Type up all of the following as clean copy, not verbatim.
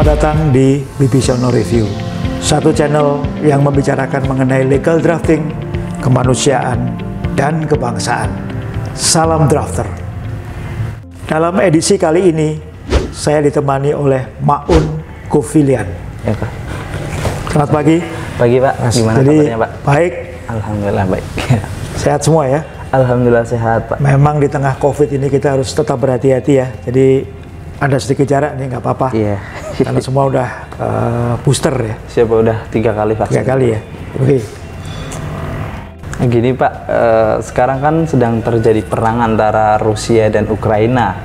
Selamat datang di BBC No Review, satu channel yang membicarakan mengenai legal drafting, kemanusiaan, dan kebangsaan. Salam drafter. Dalam edisi kali ini, saya ditemani oleh Maun Kofilian. Ya, Pak. Selamat pagi. Pagi, Pak. Gimana kabarnya, Pak? Baik. Alhamdulillah baik. Sehat semua ya? Alhamdulillah sehat, Pak. Memang di tengah COVID ini kita harus tetap berhati-hati ya. Jadi ada sedikit jarak nih, nggak apa-apa. Iya. Karena semua udah booster ya. Siapa udah 3 kali vaksin? 3 kali ya. Oke. Gini, Pak. Sekarang kan sedang terjadi perang antara Rusia dan Ukraina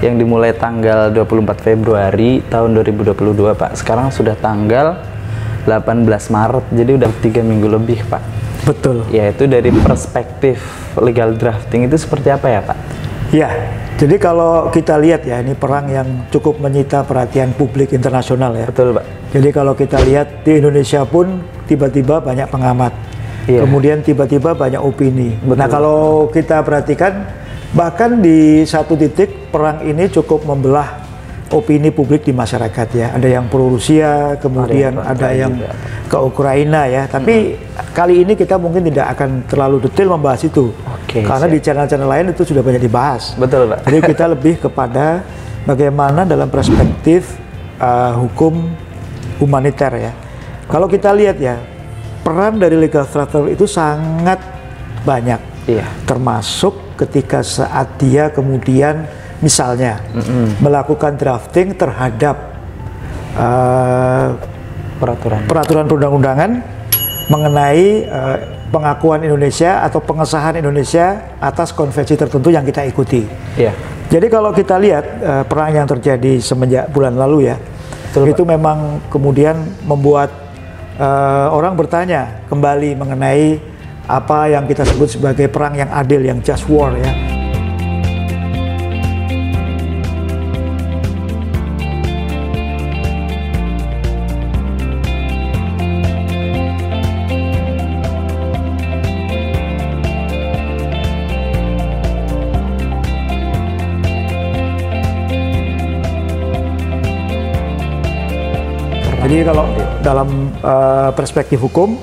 yang dimulai tanggal 24 Februari tahun 2022, Pak. Sekarang sudah tanggal 18 Maret, jadi udah 3 minggu lebih, Pak. Betul. Yaitu dari perspektif legal drafting itu seperti apa ya, Pak? Ya, jadi kalau kita lihat ya, ini perang yang cukup menyita perhatian publik internasional ya. Betul, Pak. Jadi kalau kita lihat di Indonesia pun tiba-tiba banyak pengamat, kemudian tiba-tiba banyak opini. Betul. Nah kalau kita perhatikan, bahkan di satu titik perang ini cukup membelah opini publik di masyarakat ya. Ada yang pro Rusia, kemudian ada yang ke Ukraina ya. Tapi kali ini kita mungkin tidak akan terlalu detail membahas itu. Karena di channel-channel lain itu sudah banyak dibahas. Betul, Pak. Jadi kita lebih kepada bagaimana dalam perspektif hukum humaniter ya. Kalau kita lihat ya, peran dari legal drafter itu sangat banyak. Iya. Termasuk ketika saat dia kemudian misalnya melakukan drafting terhadap peraturan perundang-undangan mengenai pengakuan Indonesia atau pengesahan Indonesia atas konvensi tertentu yang kita ikuti. Iya. Jadi kalau kita lihat perang yang terjadi semenjak bulan lalu ya, betul, itu Pak. Memang kemudian membuat orang bertanya kembali mengenai apa yang kita sebut sebagai perang yang adil, yang just war ya. Jadi kalau dalam perspektif hukum,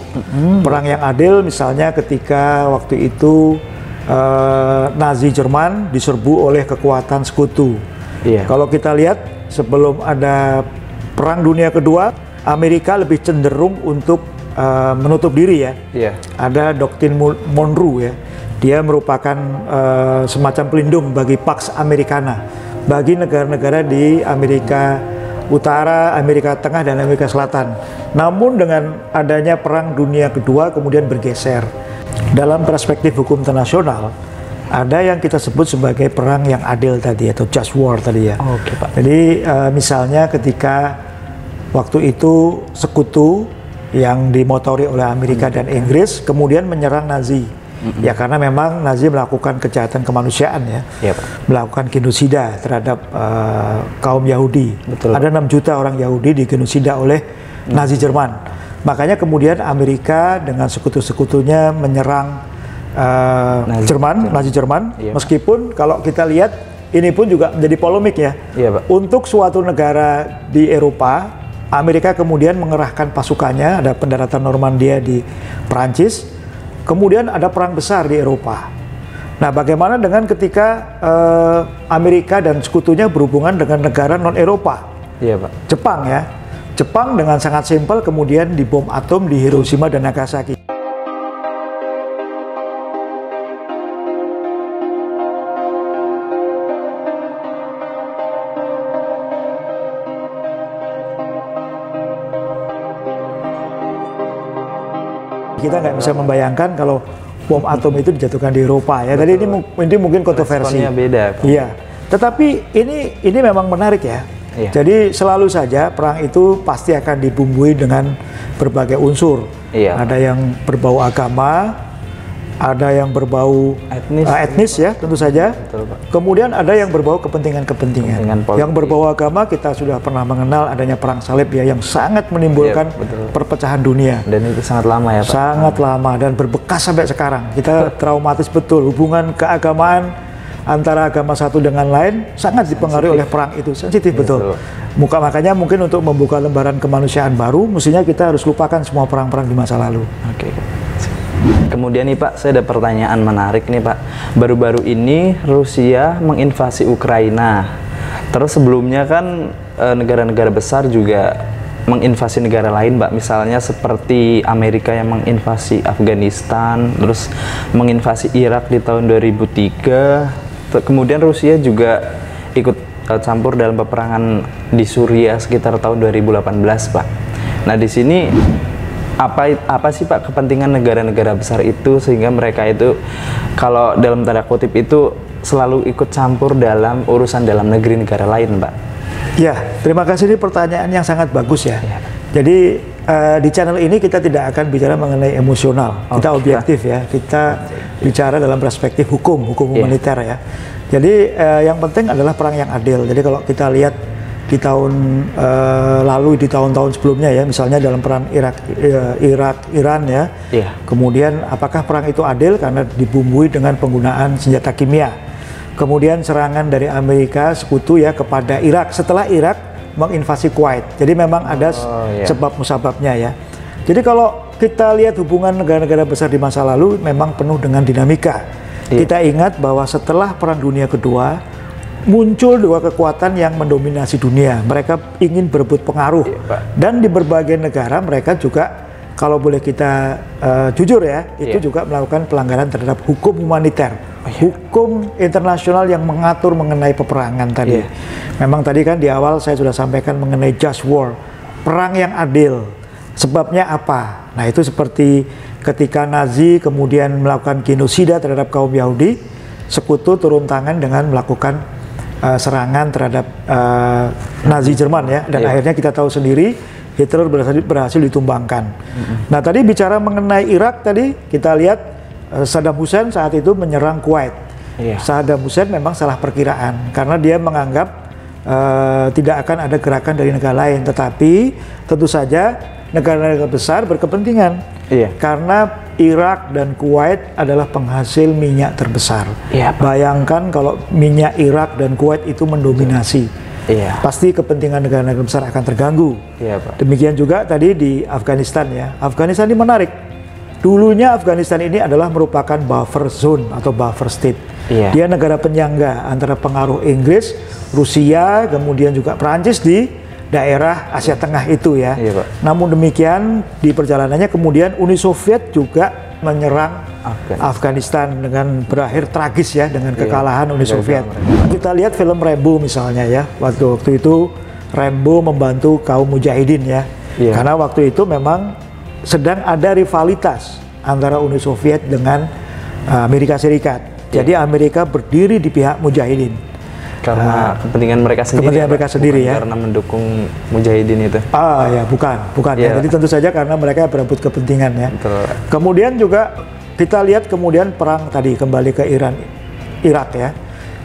perang yang adil misalnya ketika waktu itu Nazi Jerman diserbu oleh kekuatan sekutu. Iya. Kalau kita lihat sebelum ada Perang Dunia Kedua, Amerika lebih cenderung untuk menutup diri ya. Iya. Ada doktrin Monroe ya. Dia merupakan semacam pelindung bagi Pax Americana bagi negara-negara di Amerika Utara, Amerika Tengah, dan Amerika Selatan. Namun dengan adanya Perang Dunia Kedua kemudian bergeser. Dalam perspektif hukum internasional, ada yang kita sebut sebagai perang yang adil tadi atau just war tadi ya. Oke, Pak. Jadi misalnya ketika waktu itu sekutu yang dimotori oleh Amerika dan Inggris kemudian menyerang Nazi. Ya karena memang Nazi melakukan kejahatan kemanusiaan ya, melakukan genosida terhadap kaum Yahudi. Betul. Ada 6 juta orang Yahudi digenosida oleh Nazi Jerman. Makanya kemudian Amerika dengan sekutu-sekutunya menyerang Nazi Jerman. Meskipun kalau kita lihat ini pun juga menjadi polemik ya. Pak. Untuk suatu negara di Eropa, Amerika kemudian mengerahkan pasukannya, ada pendaratan Normandia di Perancis. Kemudian ada perang besar di Eropa. Nah, bagaimana dengan ketika Amerika dan sekutunya berhubungan dengan negara non-Eropa? Iya, Pak. Jepang ya. Jepang dengan sangat simpel kemudian dibom atom di Hiroshima dan Nagasaki. Kita nggak bisa membayangkan kalau bom atom itu dijatuhkan di Eropa ya. Tadi ini mungkin kontroversi. Responnya beda. Iya. Tetapi ini memang menarik ya. Iya. Jadi selalu saja perang itu pasti akan dibumbui dengan berbagai unsur. Iya. Ada yang berbau agama, ada yang berbau etnis ya tentu saja. Betul, Pak. Kemudian ada yang berbau kepentingan-kepentingan. Yang berbau agama kita sudah pernah mengenal adanya perang salib ya yang sangat menimbulkan perpecahan dunia. Dan itu sangat lama ya, Pak. Sangat lama dan berbekas sampai sekarang. Kita traumatis betul hubungan keagamaan antara agama satu dengan lain sangat dipengaruhi oleh perang itu, sensitif betul. Makanya mungkin untuk membuka lembaran kemanusiaan baru, mestinya kita harus lupakan semua perang-perang di masa lalu. Oke. Kemudian nih Pak, saya ada pertanyaan menarik nih Pak. Baru-baru ini Rusia menginvasi Ukraina. Terus sebelumnya kan negara-negara besar juga menginvasi negara lain, Mbak. Misalnya seperti Amerika yang menginvasi Afghanistan, terus menginvasi Irak di tahun 2003. Kemudian Rusia juga ikut campur dalam peperangan di Suriah sekitar tahun 2018, Pak. Nah, di sini apa sih Pak kepentingan negara-negara besar itu sehingga mereka itu kalau dalam tanda kutip itu selalu ikut campur dalam urusan dalam negeri negara lain, Pak? Ya, terima kasih, ini pertanyaan yang sangat bagus ya. Jadi di channel ini kita tidak akan bicara mengenai emosional, kita objektif ya, kita bicara dalam perspektif hukum humaniter ya. Jadi yang penting adalah perang yang adil. Jadi kalau kita lihat di tahun lalu, di tahun-tahun sebelumnya ya, misalnya dalam perang Iran ya, kemudian apakah perang itu adil karena dibumbui dengan penggunaan senjata kimia. Kemudian serangan dari Amerika sekutu ya kepada Irak setelah Irak menginvasi Kuwait. Jadi memang ada sebab musababnya ya. Jadi kalau kita lihat hubungan negara-negara besar di masa lalu memang penuh dengan dinamika. Kita ingat bahwa setelah Perang Dunia Kedua muncul dua kekuatan yang mendominasi dunia. Mereka ingin berebut pengaruh dan di berbagai negara mereka juga, kalau boleh kita jujur ya, itu juga melakukan pelanggaran terhadap hukum humaniter, hukum internasional yang mengatur mengenai peperangan tadi. Memang tadi kan di awal saya sudah sampaikan mengenai just war, perang yang adil. Sebabnya apa? Nah, itu seperti ketika Nazi kemudian melakukan genosida terhadap kaum Yahudi, sekutu turun tangan dengan melakukan serangan terhadap Nazi Jerman ya, dan akhirnya kita tahu sendiri Hitler berhasil ditumbangkan. Nah, tadi bicara mengenai Irak tadi, kita lihat Saddam Hussein saat itu menyerang Kuwait. Saddam Hussein memang salah perkiraan karena dia menganggap tidak akan ada gerakan dari negara lain, tetapi tentu saja negara-negara besar berkepentingan karena Irak dan Kuwait adalah penghasil minyak terbesar. Bayangkan kalau minyak Irak dan Kuwait itu mendominasi. Pasti kepentingan negara-negara besar akan terganggu. Demikian juga tadi di Afghanistan ya. Afghanistan ini menarik. Dulunya Afghanistan ini adalah merupakan buffer zone atau buffer state. Dia negara penyangga antara pengaruh Inggris, Rusia, kemudian juga Perancis di daerah Asia Tengah itu ya. Namun demikian di perjalanannya kemudian Uni Soviet juga menyerang Afghanistan dengan berakhir tragis ya, dengan kekalahan Uni Soviet. Kita lihat film Rambo misalnya ya, waktu itu Rambo membantu kaum mujahidin ya, karena waktu itu memang sedang ada rivalitas antara Uni Soviet dengan Amerika Serikat. Jadi Amerika berdiri di pihak mujahidin karena kepentingan mereka sendiri. Kepentingan mereka sendiri ya. Karena mendukung mujahidin itu. Ya bukan ya. Jadi tentu saja karena mereka berebut kepentingan ya. Kemudian juga kita lihat kemudian perang tadi kembali ke Irak ya.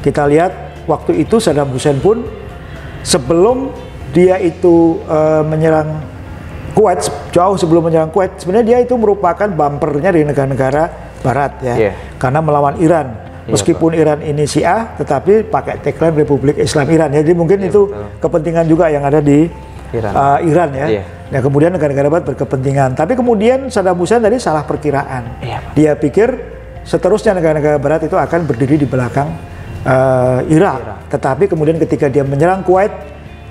Kita lihat waktu itu Saddam Hussein pun sebelum dia itu menyerang Kuwait, jauh sebelum menyerang Kuwait, sebenarnya dia itu merupakan bumpernya di negara-negara Barat ya, karena melawan Iran. Meskipun Iran ini Syiah, tetapi pakai tagline Republik Islam Iran ya. Jadi mungkin itu kepentingan juga yang ada di Iran ya. Nah, kemudian negara-negara Barat berkepentingan. Tapi kemudian Saddam Hussein tadi salah perkiraan. Dia pikir seterusnya negara-negara Barat itu akan berdiri di belakang Irak. Tetapi kemudian ketika dia menyerang Kuwait,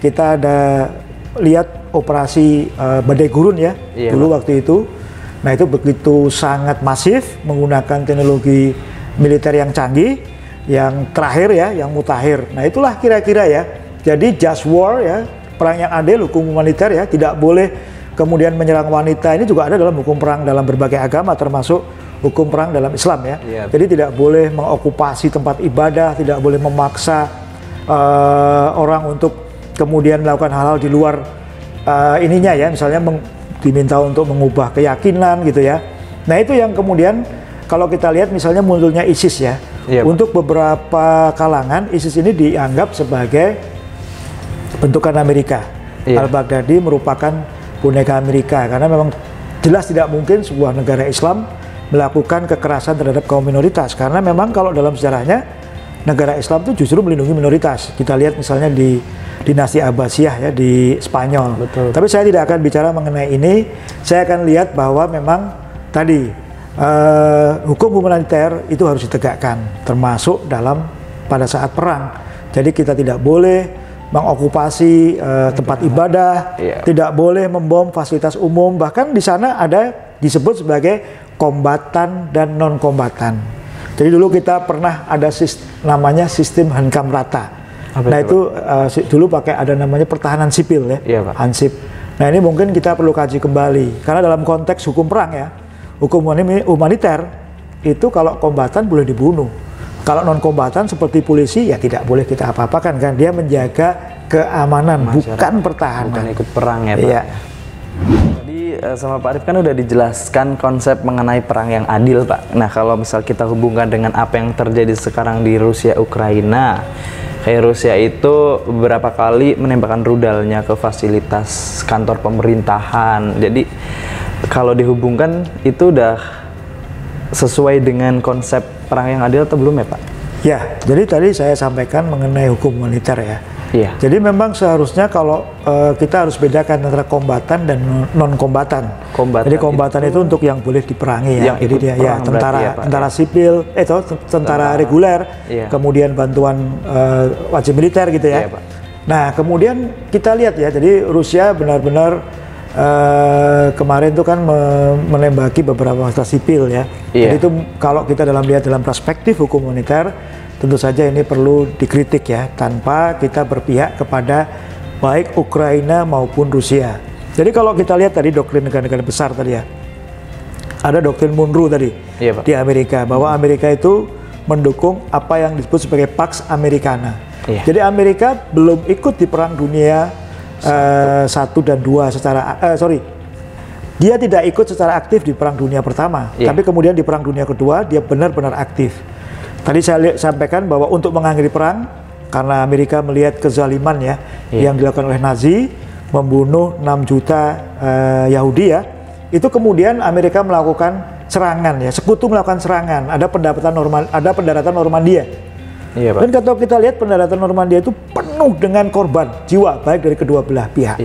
kita ada lihat operasi Badai Gurun ya, dulu waktu itu. Nah, itu begitu sangat masif menggunakan teknologi militer yang canggih, yang terakhir ya, yang mutakhir. Nah, itulah kira-kira ya. Jadi just war ya, perang yang adil, hukum humaniter ya, tidak boleh kemudian menyerang wanita. Ini juga ada dalam hukum perang dalam berbagai agama, termasuk hukum perang dalam Islam ya. Jadi tidak boleh mengokupasi tempat ibadah, tidak boleh memaksa orang untuk kemudian melakukan hal-hal di luar ininya ya, misalnya diminta untuk mengubah keyakinan gitu ya. Nah, itu yang kemudian kalau kita lihat misalnya munculnya ISIS ya, untuk beberapa kalangan ISIS ini dianggap sebagai bentukan Amerika. Al-Baghdadi merupakan boneka Amerika karena memang jelas tidak mungkin sebuah negara Islam melakukan kekerasan terhadap kaum minoritas, karena memang kalau dalam sejarahnya negara Islam itu justru melindungi minoritas. Kita lihat misalnya di dinasti Abbasiyah ya di Spanyol. Betul. Tapi saya tidak akan bicara mengenai ini. Saya akan lihat bahwa memang tadi hukum humaniter itu harus ditegakkan, termasuk dalam pada saat perang. Jadi kita tidak boleh mengokupasi tempat ibadah, tidak boleh membom fasilitas umum. Bahkan di sana ada disebut sebagai kombatan dan non kombatan. Jadi dulu kita pernah ada namanya sistem hankam rata. Nah itu dulu pakai ada namanya pertahanan sipil ya, Hansip. Nah ini mungkin kita perlu kaji kembali karena dalam konteks hukum perang ya, hukum humaniter itu kalau kombatan boleh dibunuh, kalau non kombatan seperti polisi ya tidak boleh kita apa-apakan kan, dia menjaga keamanan bukan pertahanan. Bukan ikut perang ya Pak. Iya. Tadi sama Pak Arief kan udah dijelaskan konsep mengenai perang yang adil Pak. Nah kalau misal kita hubungkan dengan apa yang terjadi sekarang di Rusia Ukraina. Kayak Rusia itu beberapa kali menembakkan rudalnya ke fasilitas kantor pemerintahan. Jadi kalau dihubungkan itu udah sesuai dengan konsep perang yang adil atau belum ya Pak? Ya, jadi tadi saya sampaikan mengenai hukum humaniter ya. Iya. Jadi memang seharusnya kalau kita harus bedakan antara kombatan dan non kombatan. Jadi kombatan itu untuk yang boleh diperangi ya. Jadi dia ya tentara sipil, tentara reguler, kemudian bantuan wajib militer gitu ya. Iya, Pak. Nah kemudian kita lihat ya, jadi Rusia benar-benar kemarin itu kan menembaki beberapa fasilitas sipil ya. Jadi itu kalau kita lihat dalam perspektif hukum humaniter, tentu saja ini perlu dikritik ya, tanpa kita berpihak kepada baik Ukraina maupun Rusia. Jadi kalau kita lihat tadi doktrin negara-negara besar tadi ya, ada doktrin Monroe tadi di Amerika, bahwa Amerika itu mendukung apa yang disebut sebagai Pax Americana. Jadi Amerika belum ikut di Perang Dunia 1 dan 2 secara, dia tidak ikut secara aktif di Perang Dunia Pertama, tapi kemudian di Perang Dunia Kedua dia benar-benar aktif. Tadi saya sampaikan bahwa untuk mengakhiri perang, karena Amerika melihat kezaliman ya yang dilakukan oleh Nazi, membunuh 6 juta Yahudi ya, itu kemudian Amerika melakukan serangan ya, sekutu melakukan serangan, ada pendaratan Normandia. Dan kalau kita lihat pendaratan Normandia itu penuh dengan korban jiwa baik dari kedua belah pihak.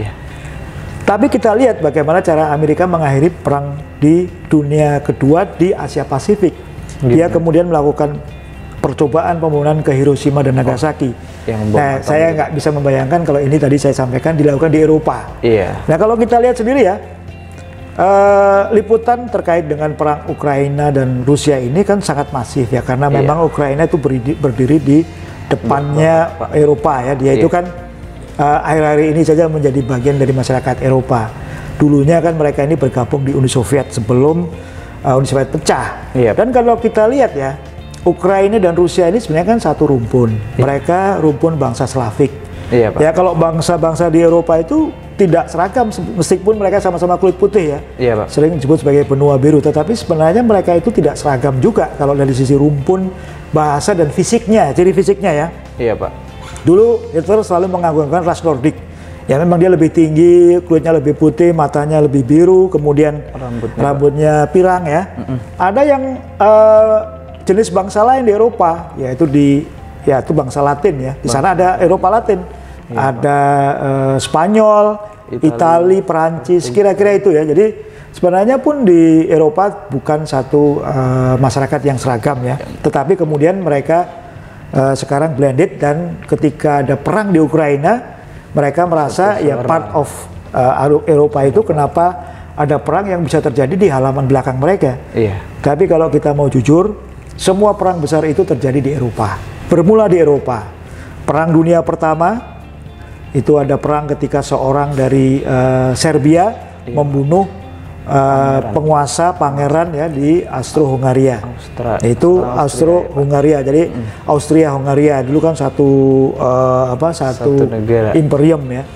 Tapi kita lihat bagaimana cara Amerika mengakhiri perang di dunia kedua di Asia Pasifik. Dia kemudian melakukan percobaan pembunuhan ke Hiroshima dan Nagasaki. Nah, saya nggak bisa membayangkan kalau ini tadi saya sampaikan dilakukan di Eropa. Nah, kalau kita lihat sendiri ya, liputan terkait dengan perang Ukraina dan Rusia ini kan sangat masif ya, karena memang Ukraina itu berdiri di depannya Eropa ya. Dia itu kan akhir-akhir ini saja menjadi bagian dari masyarakat Eropa. Dulunya kan mereka ini bergabung di Uni Soviet sebelum Uni Soviet pecah. Dan kalau kita lihat ya, Ukraina dan Rusia ini sebenarnya kan satu rumpun. Mereka rumpun bangsa Slavik. Ya kalau bangsa-bangsa di Eropa itu tidak seragam, meskipun mereka sama-sama kulit putih ya. Sering disebut sebagai benua biru, tetapi sebenarnya mereka itu tidak seragam juga kalau dari sisi rumpun, bahasa dan fisiknya, ciri fisiknya ya. Pak. Dulu Hitler selalu mengagungkan ras Nordik. Ya memang dia lebih tinggi, kulitnya lebih putih, matanya lebih biru, kemudian rambutnya pirang ya. Ada yang jenis bangsa lain di Eropa, yaitu itu bangsa Latin ya. Di sana ada Eropa Latin, ada Spanyol, Itali, Perancis, kira-kira itu ya. Jadi sebenarnya pun di Eropa bukan satu masyarakat yang seragam ya. Tetapi kemudian mereka sekarang blended, dan ketika ada perang di Ukraina, mereka merasa ya part of Eropa itu, kenapa ada perang yang bisa terjadi di halaman belakang mereka. Tapi kalau kita mau jujur, semua perang besar itu terjadi di Eropa. Bermula di Eropa. Perang Dunia Pertama, itu ada perang ketika seorang dari Serbia membunuh penguasa pangeran ya di Austro-Hungaria. Itu Austro-Hungaria. Jadi Austria-Hungaria dulu kan satu negara, imperium ya.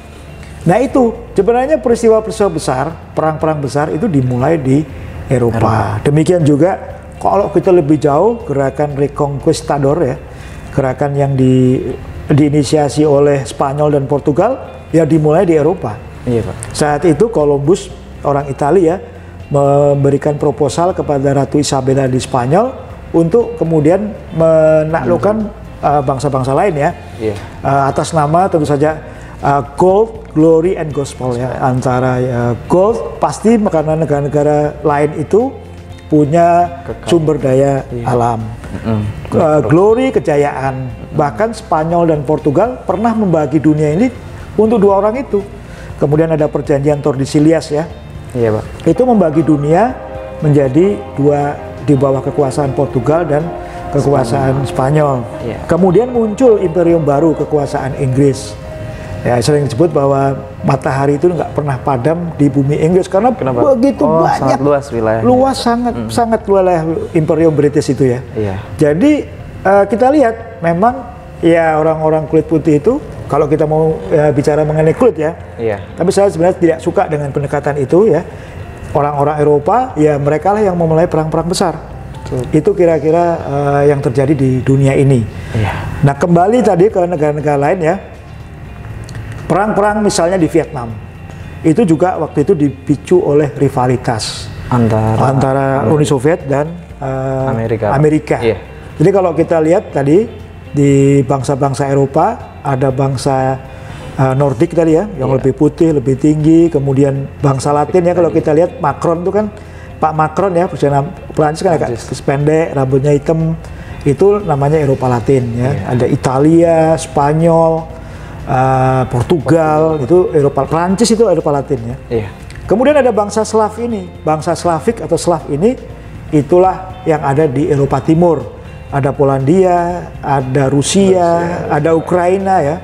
Nah itu sebenarnya peristiwa-peristiwa besar, perang-perang besar itu dimulai di Eropa. Demikian juga kalau kita lebih jauh, gerakan Reconquistador ya, gerakan yang diinisiasi oleh Spanyol dan Portugal ya dimulai di Eropa. Saat itu Columbus, orang Italia, memberikan proposal kepada Ratu Isabella di Spanyol untuk kemudian menaklukkan bangsa-bangsa lain ya. Iya. Atas nama tentu saja gold, glory, and gospel ya. Antara gold pasti karena negara-negara lain itu punya sumber daya alam. Glory, kejayaan. Bahkan Spanyol dan Portugal pernah membagi dunia ini untuk dua orang itu. Kemudian ada perjanjian Tordesillas ya. Iya, Pak. Itu membagi dunia menjadi dua, di bawah kekuasaan Portugal dan kekuasaan Spanyol. Iya. Kemudian muncul imperium baru, kekuasaan Inggris. Ya, sering disebut bahwa matahari itu nggak pernah padam di bumi Inggris karena begitu banyak, sangat luas wilayahnya. Luas, sangat wilayah imperium British itu ya. Iya. Jadi kita lihat memang ya orang-orang kulit putih itu, kalau kita mau bicara mengenai kulit ya. Iya. Tapi saya sebenarnya tidak suka dengan pendekatan itu ya. Orang-orang Eropa ya mereka lah yang memulai perang-perang besar. Itu kira-kira yang terjadi di dunia ini. Iya. Nah, kembali tadi ke negara-negara lain ya. Perang-perang misalnya di Vietnam, itu juga waktu itu dipicu oleh rivalitas antara Uni Soviet dan Amerika. Iya. Jadi kalau kita lihat tadi di bangsa-bangsa Eropa, ada bangsa Nordik tadi ya, yang lebih putih, lebih tinggi, kemudian bangsa Latin ya, kalau kita lihat Macron itu kan, Pak Macron ya, Presiden Prancis kan agak pendek, rambutnya hitam, itu namanya Eropa Latin ya. Ada Italia, Spanyol, Portugal, itu Eropa, Prancis itu Eropa Latin ya. Iya. Kemudian ada bangsa Slav ini, bangsa Slavik atau Slav ini, itulah yang ada di Eropa Timur. Ada Polandia, ada Rusia, ada Ukraina ya.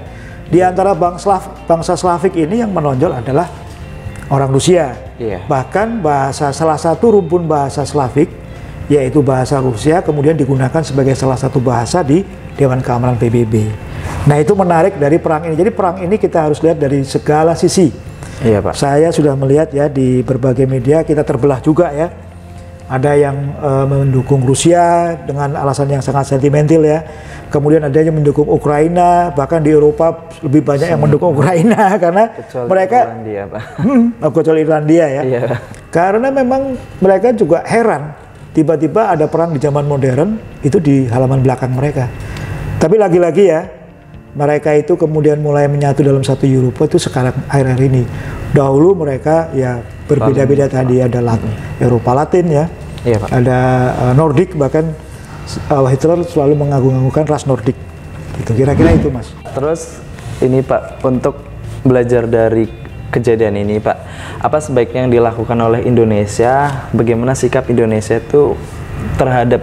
Di antara bangsa Slavik ini yang menonjol adalah orang Rusia. Iya. Bahkan salah satu rumpun bahasa Slavik, yaitu bahasa Rusia, kemudian digunakan sebagai salah satu bahasa di Dewan Keamanan PBB. Nah, itu menarik dari perang ini. Jadi perang ini kita harus lihat dari segala sisi. Iya, Pak. Saya sudah melihat ya di berbagai media, kita terbelah juga ya. Ada yang mendukung Rusia dengan alasan yang sangat sentimental ya. Kemudian ada yang mendukung Ukraina, bahkan di Eropa lebih banyak yang mendukung Ukraina karena kecuali mereka Irlandia, Pak. Kecuali Irlandia ya. Iya. Karena memang mereka juga heran tiba-tiba ada perang di zaman modern itu di halaman belakang mereka. Tapi lagi-lagi ya, mereka itu kemudian mulai menyatu dalam satu Eropa itu sekarang akhir-akhir ini. Dahulu mereka ya berbeda-beda tadi, ada Eropa Latin ya, Iya, Pak. ada Nordik, bahkan Hitler selalu mengagung-agungkan ras Nordik. Gitu, kira-kira itu Mas. Terus ini Pak, untuk belajar dari kejadian ini Pak, apa sebaiknya yang dilakukan oleh Indonesia? Bagaimana sikap Indonesia itu terhadap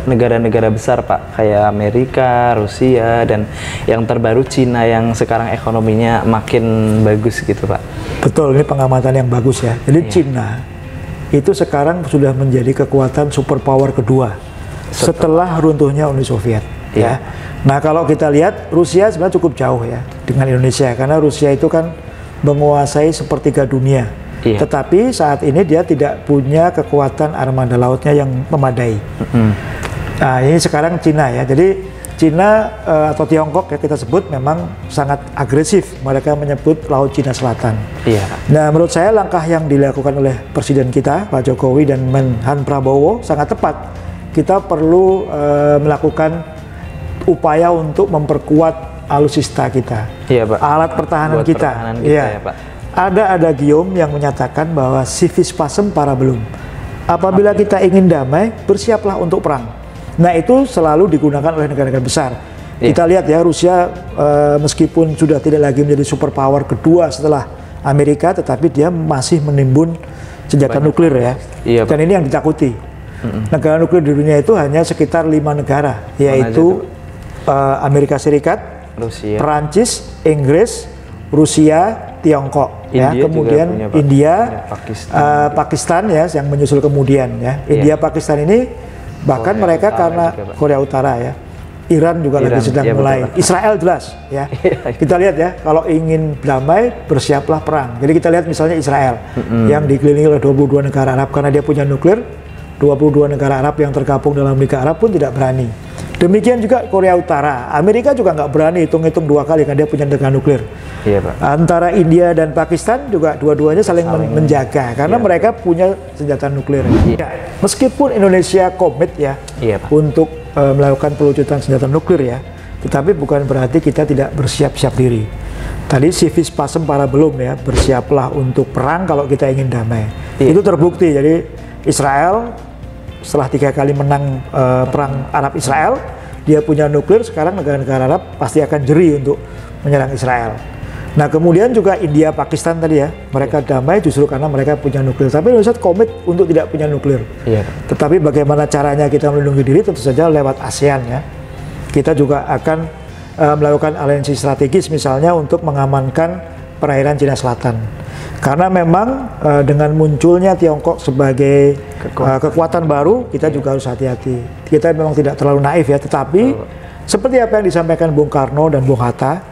negara-negara besar Pak, kayak Amerika, Rusia, dan yang terbaru Cina yang sekarang ekonominya makin bagus gitu Pak? Betul, ini pengamatan yang bagus ya. Jadi Cina itu sekarang sudah menjadi kekuatan superpower kedua setelah runtuhnya Uni Soviet. Ya. Nah, kalau kita lihat Rusia sebenarnya cukup jauh ya dengan Indonesia, karena Rusia itu kan menguasai sepertiga dunia. Iya. Tetapi saat ini dia tidak punya kekuatan armada lautnya yang memadai. Nah, ini sekarang Cina ya. Jadi Cina atau Tiongkok ya kita sebut memang sangat agresif. Mereka menyebut Laut Cina Selatan. Iya. Nah, menurut saya langkah yang dilakukan oleh Presiden kita Pak Jokowi dan Menhan Prabowo sangat tepat. Kita perlu melakukan upaya untuk memperkuat alutsista kita. Iya, Pak. Alat pertahanan kita. Ya, Pak. Ada adagium yang menyatakan bahwa civis pacem para belum. Apabila kita ingin damai, bersiaplah untuk perang. Nah, itu selalu digunakan oleh negara-negara besar. Kita lihat ya, Rusia meskipun sudah tidak lagi menjadi superpower kedua setelah Amerika, tetapi dia masih menimbun senjata nuklir ya. Iya, dan ini yang ditakuti. Negara nuklir di dunia itu hanya sekitar 5 negara, yaitu Amerika Serikat, Rusia, Perancis, Inggris, Rusia, Tiongkok. Ya, kemudian India, Pakistan ya yang menyusul kemudian ya. India, Pakistan ini bahkan Korea mereka Utara karena juga, Korea Utara ya. Iran juga lagi sedang mulai. Betul. Israel jelas ya. Kita lihat ya, kalau ingin damai bersiaplah perang. Jadi kita lihat misalnya Israel yang dikelilingi oleh 22 negara Arab karena dia punya nuklir. 22 negara Arab yang tergabung dalam Liga Arab pun tidak berani. Demikian juga Korea Utara. Amerika juga nggak berani hitung-hitung 2 kali karena dia punya negara nuklir. Iya, Pak. Antara India dan Pakistan juga dua-duanya saling menjaga karena mereka punya senjata nuklir. Ya, meskipun Indonesia komit ya Pak, untuk melakukan pelucutan senjata nuklir ya, tetapi bukan berarti kita tidak bersiap-siap diri. Tadi civis pacem para belum ya, bersiaplah untuk perang kalau kita ingin damai. Itu terbukti. Jadi Israel setelah 3 kali menang perang Arab Israel, dia punya nuklir. Sekarang negara-negara Arab pasti akan jeri untuk menyerang Israel. Nah kemudian juga India, Pakistan tadi ya, mereka damai justru karena mereka punya nuklir. Tapi Indonesia komit untuk tidak punya nuklir. Tetapi bagaimana caranya kita melindungi diri, tentu saja lewat ASEAN ya. Kita juga akan melakukan aliansi strategis misalnya untuk mengamankan perairan Cina Selatan. Karena memang dengan munculnya Tiongkok sebagai kekuatan baru, kita juga harus hati-hati. Kita memang tidak terlalu naif ya, tetapi seperti apa yang disampaikan Bung Karno dan Bung Hatta,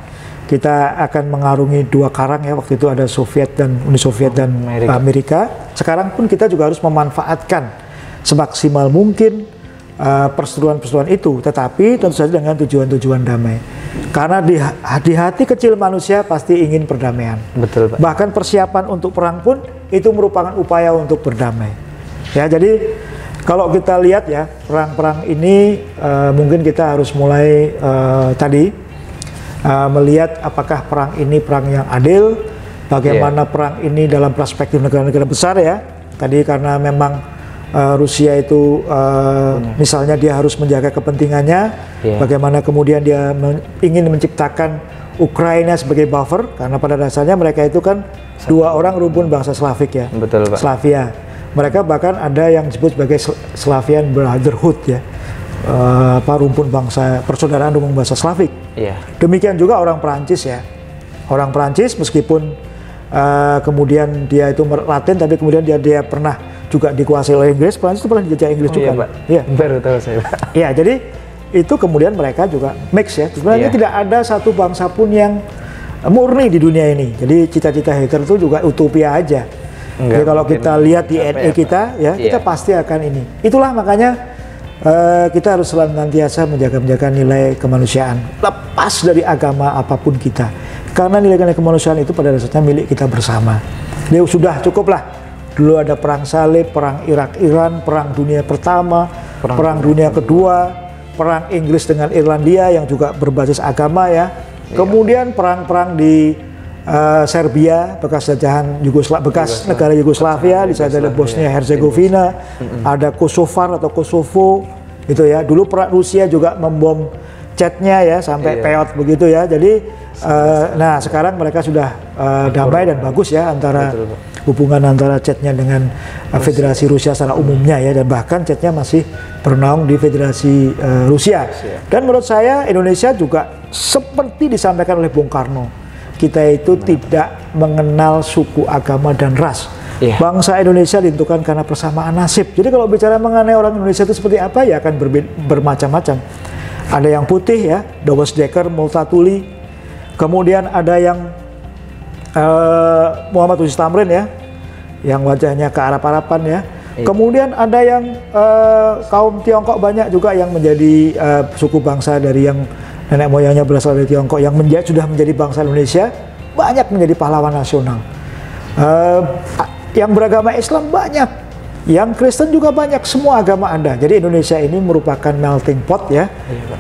kita akan mengarungi 2 karang ya, waktu itu ada Soviet dan Uni Soviet dan Amerika. Sekarang pun kita juga harus memanfaatkan semaksimal mungkin perseteruan-perseteruan itu, tetapi tentu saja dengan tujuan-tujuan damai. Karena di hati kecil manusia pasti ingin perdamaian. Betul, Pak. Bahkan persiapan untuk perang pun itu merupakan upaya untuk berdamai. Ya, jadi kalau kita lihat ya, perang-perang ini mungkin kita harus mulai tadi melihat apakah perang ini perang yang adil, bagaimana perang ini dalam perspektif negara-negara besar ya. Tadi karena memang Rusia itu misalnya dia harus menjaga kepentingannya, bagaimana kemudian dia ingin menciptakan Ukraina sebagai buffer, karena pada dasarnya mereka itu kan 2 orang rumpun bangsa Slavik ya. Betul, Pak. Slavia. Mereka bahkan ada yang disebut sebagai Slavian Brotherhood ya. Rumpun bangsa, persaudaraan rumpun bangsa Slavik. Demikian juga orang Perancis ya. Orang Perancis meskipun kemudian dia itu Latin, tapi kemudian dia pernah juga dikuasai oleh Inggris. Perancis itu pernah dijajah Inggris juga. Pak. Iya. Baru tahu saya, Pak. Ya, jadi itu kemudian mereka juga mix ya. Sebenarnya tidak ada satu bangsa pun yang murni di dunia ini. Jadi cita-cita Hitler itu juga utopia aja. Jadi kalau kita lihat di DNA kita ya, kita pasti akan ini. Itulah makanya kita harus senantiasa menjaga nilai kemanusiaan lepas dari agama apapun kita, karena nilai-nilai kemanusiaan itu pada dasarnya milik kita bersama. Dia sudah cukuplah. Dulu ada perang salib, perang Irak-Iran, perang dunia pertama, perang dunia kedua, perang Inggris dengan Irlandia yang juga berbasis agama ya. Kemudian perang-perang di Serbia, bekas jajahan bekas negara Yugoslavia, di sana ada Bosnia Herzegovina, ada Kosovar atau Kosovo, itu ya. Dulu Rusia juga membom chatnya ya sampai peot begitu ya. Jadi nah sekarang mereka sudah damai dan bagus ya antara hubungan antara chatnya dengan Federasi Rusia secara umumnya ya, dan bahkan chatnya masih bernaung di Federasi Rusia. Dan menurut saya Indonesia juga seperti disampaikan oleh Bung Karno, kita itu tidak mengenal suku, agama, dan ras. Bangsa Indonesia ditentukan karena persamaan nasib. Jadi kalau bicara mengenai orang Indonesia itu seperti apa ya akan bermacam-macam. Ada yang putih ya, Doubles Decker, Multatuli. Kemudian ada yang Muhammad Husis Tamrin ya, yang wajahnya ke Arab-Araban ya. Kemudian ada yang kaum Tiongkok banyak juga yang menjadi suku bangsa dari yang nenek moyangnya berasal dari Tiongkok, yang sudah menjadi bangsa Indonesia, banyak menjadi pahlawan nasional. Yang beragama Islam banyak, yang Kristen juga banyak, semua agama ada. Jadi Indonesia ini merupakan melting pot ya,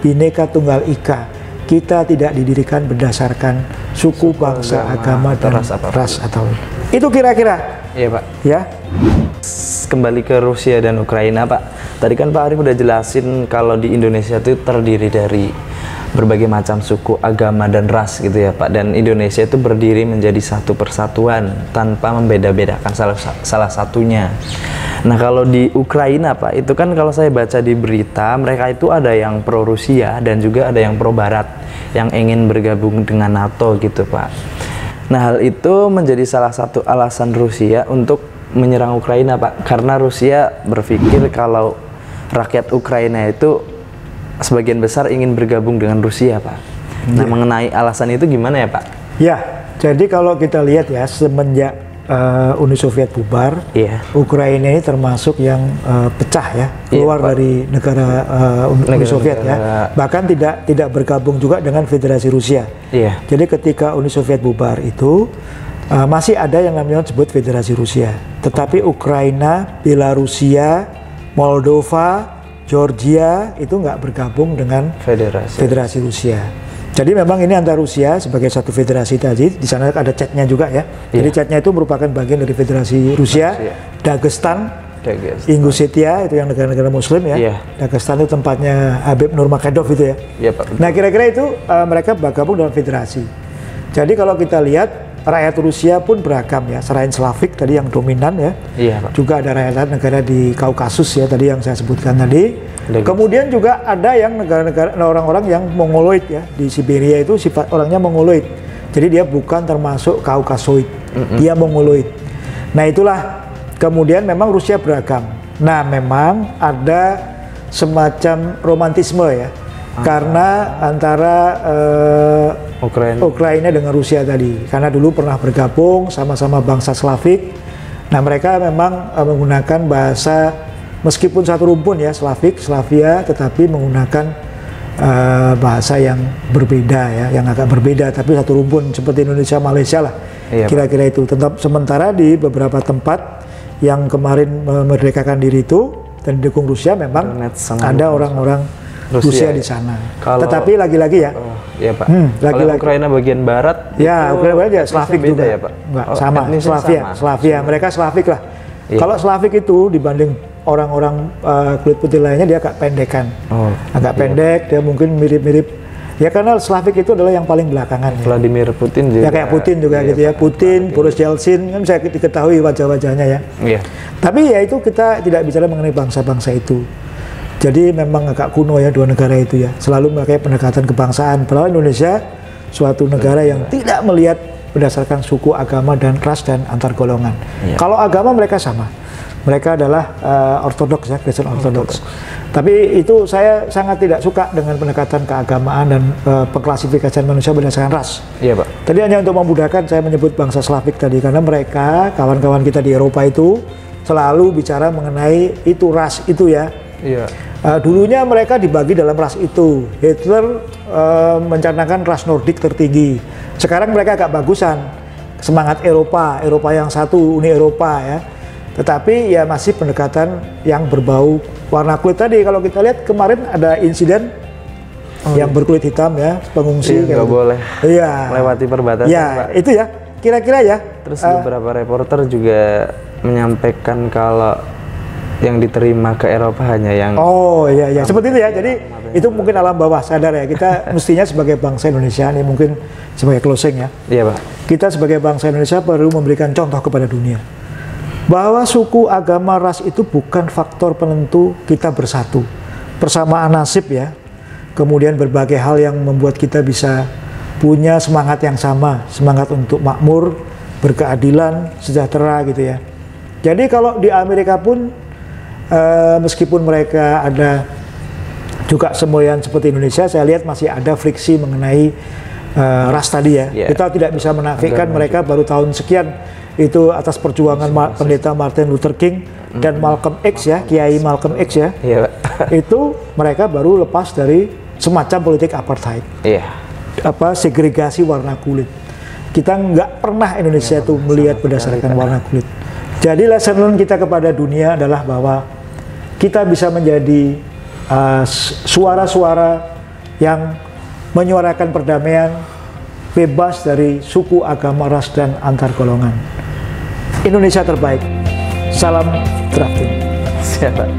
Bhinneka Tunggal Ika. Kita tidak didirikan berdasarkan suku, bangsa, agama, dan ras atau itu kira-kira. Iya, Pak. Ya. Kembali ke Rusia dan Ukraina, Pak. Tadi kan Pak Arief udah jelasin kalau di Indonesia itu terdiri dari berbagai macam suku, agama, dan ras gitu ya, Pak. Dan Indonesia itu berdiri menjadi satu persatuan tanpa membeda-bedakan salah satunya. Nah, kalau di Ukraina, Pak, itu kan kalau saya baca di berita, mereka itu ada yang pro Rusia dan juga ada yang pro Barat yang ingin bergabung dengan NATO gitu, Pak. Nah, hal itu menjadi salah satu alasan Rusia untuk menyerang Ukraina, Pak. Karena Rusia berpikir kalau rakyat Ukraina itu sebagian besar ingin bergabung dengan Rusia, Pak. Nah, mengenai alasan itu gimana ya, Pak? Ya, jadi kalau kita lihat ya, semenjak Uni Soviet bubar, Ukraina ini termasuk yang pecah ya, keluar dari negara Uni Soviet ya. Bahkan tidak bergabung juga dengan Federasi Rusia. Jadi ketika Uni Soviet bubar itu masih ada yang namanya disebut Federasi Rusia. Tetapi Ukraina, Belarusia, Moldova, Georgia itu nggak bergabung dengan Federasi Rusia. Jadi memang ini antara Rusia sebagai satu federasi tadi, di sana ada chatnya juga ya. Jadi chatnya itu merupakan bagian dari Federasi Rusia. Dagestan, Ingushetia itu yang negara-negara Muslim ya. Dagestan itu tempatnya Habib Nurmagomedov itu ya. Pak. Nah kira-kira itu mereka bergabung dalam federasi. Jadi kalau kita lihat rakyat Rusia pun beragam ya, selain Slavik tadi yang dominan ya. Pak. Juga ada rakyat negara di Kaukasus ya tadi yang saya sebutkan tadi. Kemudian juga ada yang negara-negara orang-orang yang Mongoloid ya, di Siberia itu sifat orangnya Mongoloid. Jadi dia bukan termasuk Kaukasoid, dia Mongoloid. Nah itulah kemudian memang Rusia beragam. Nah memang ada semacam romantisme ya, karena antara Ukraina dengan Rusia tadi, karena dulu pernah bergabung sama-sama bangsa Slavik. Nah mereka memang menggunakan bahasa meskipun satu rumpun ya, Slavia, tetapi menggunakan bahasa yang berbeda ya, yang agak berbeda, tapi satu rumpun seperti Indonesia, Malaysia lah, kira-kira itu. Tetap sementara di beberapa tempat yang kemarin memerdekakan diri itu dan didukung Rusia memang ada orang-orang Rusia di sana. Tetapi lagi-lagi ya, Pak. Lagi-lagi Ukraina bagian barat. Ya, Ukraina bagian Slavik juga ya, Pak. Enggak, sama. Slavia. Mereka Slavik lah. Kalau Slavik itu dibanding orang-orang kulit putih lainnya dia agak pendekan. Agak pendek, dia mungkin mirip-mirip. Ya karena Slavik itu adalah yang paling belakangan. Vladimir Putin juga. Ya kayak Putin juga gitu ya. Putin, Boris Yeltsin kan bisa diketahui wajah-wajahnya ya. Tapi ya itu kita tidak bicara mengenai bangsa-bangsa itu. Jadi memang agak kuno ya dua negara itu ya, selalu memakai pendekatan kebangsaan. Padahal Indonesia suatu negara yang tidak melihat berdasarkan suku, agama, dan ras dan antar golongan. Kalau agama mereka sama, mereka adalah ortodoks ya, Kristen ortodoks. Tapi itu saya sangat tidak suka dengan pendekatan keagamaan dan pengklasifikasian manusia berdasarkan ras. Pak. Tadi hanya untuk memudahkan saya menyebut bangsa Slavik tadi, karena mereka kawan-kawan kita di Eropa itu selalu bicara mengenai itu ras itu ya. Dulunya mereka dibagi dalam ras itu. Hitler mencanangkan ras Nordik tertinggi. Sekarang mereka agak bagusan, semangat Eropa yang satu, Uni Eropa ya. Tetapi ya masih pendekatan yang berbau warna kulit tadi. Kalau kita lihat kemarin ada insiden yang berkulit hitam ya, pengungsi. Nggak boleh melewati perbatasan. Ya itu ya, kira-kira ya. Terus beberapa reporter juga menyampaikan kalau yang diterima ke Eropa hanya yang seperti itu ya. Jadi itu mungkin alam bawah sadar ya, kita mestinya sebagai bangsa Indonesia ini mungkin sebagai closing ya. Pak. Kita sebagai bangsa Indonesia perlu memberikan contoh kepada dunia bahwa suku, agama, ras itu bukan faktor penentu kita bersatu. Persamaan nasib ya, kemudian berbagai hal yang membuat kita bisa punya semangat yang sama, semangat untuk makmur, berkeadilan, sejahtera gitu ya. Jadi kalau di Amerika pun meskipun mereka ada juga semboyan seperti Indonesia, saya lihat masih ada friksi mengenai ras tadi ya. Kita tidak bisa menafikan mereka baru tahun sekian itu atas perjuangan pendeta Martin Luther King dan Malcolm X ya, Kiai Malcolm X ya. Itu mereka baru lepas dari semacam politik apartheid. Segregasi warna kulit. Kita nggak pernah Indonesia itu melihat berdasarkan warna kulit. Jadi lesson learn kita kepada dunia adalah bahwa kita bisa menjadi suara-suara yang menyuarakan perdamaian, bebas dari suku, agama, ras, dan antar golongan. Indonesia terbaik. Salam drafting. Siap, Pak.